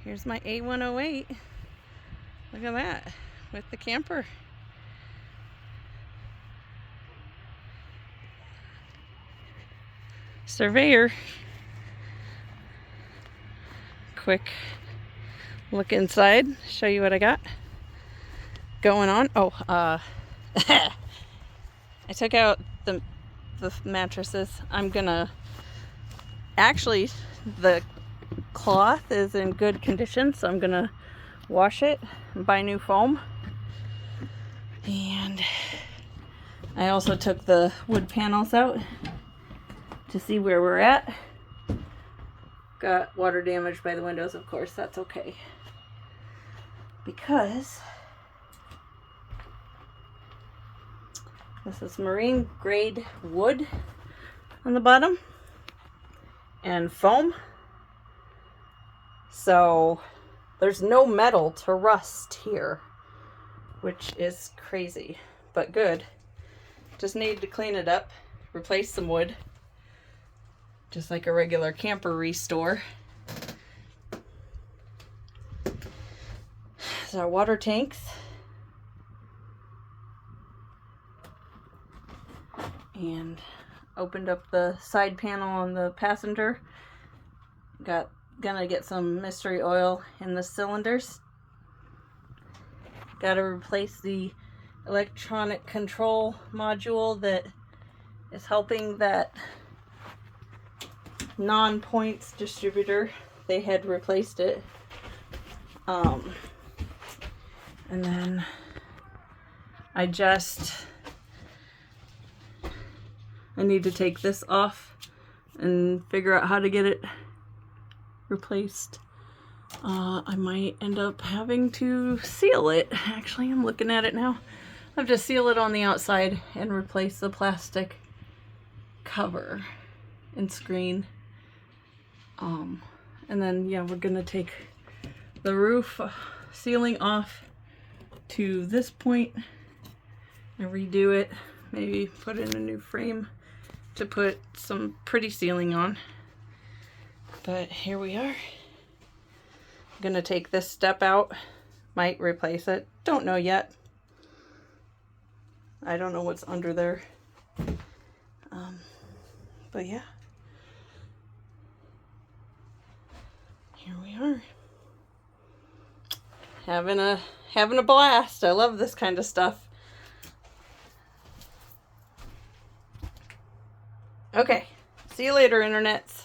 Here's my A108. Look at that, with the camper. Surveyor. Quick look inside, show you what I got going on. Oh, I took out the mattresses. I'm gonna, actually, the cloth is in good condition, so I'm gonna wash it and buy new foam. And I also took the wood panels out to see where we're at. Got water damage by the windows, of course. That's okay, because this is marine grade wood on the bottom and foam, so there's no metal to rust here, which is crazy, but good. Just need to clean it up, replace some wood, just like a regular camper restore. These are water tanks. And opened up the side panel on the passenger. Gonna get some mystery oil in the cylinders. Gotta replace the electronic control module that is helping that non-points distributor. They had replaced it. And then I need to take this off and figure out how to get it replaced. I might end up having to seal it. Actually, I'm looking at it now. I have to seal it on the outside and replace the plastic cover and screen. And then, yeah, we're gonna take the roof ceiling off to this point and redo it. Maybe put in a new frame to put some pretty ceiling on. But here we are. I'm gonna take this step out. Might replace it. Don't know yet. I don't know what's under there. But yeah. Here we are. Having a blast. I love this kind of stuff. Okay. See you later, internets.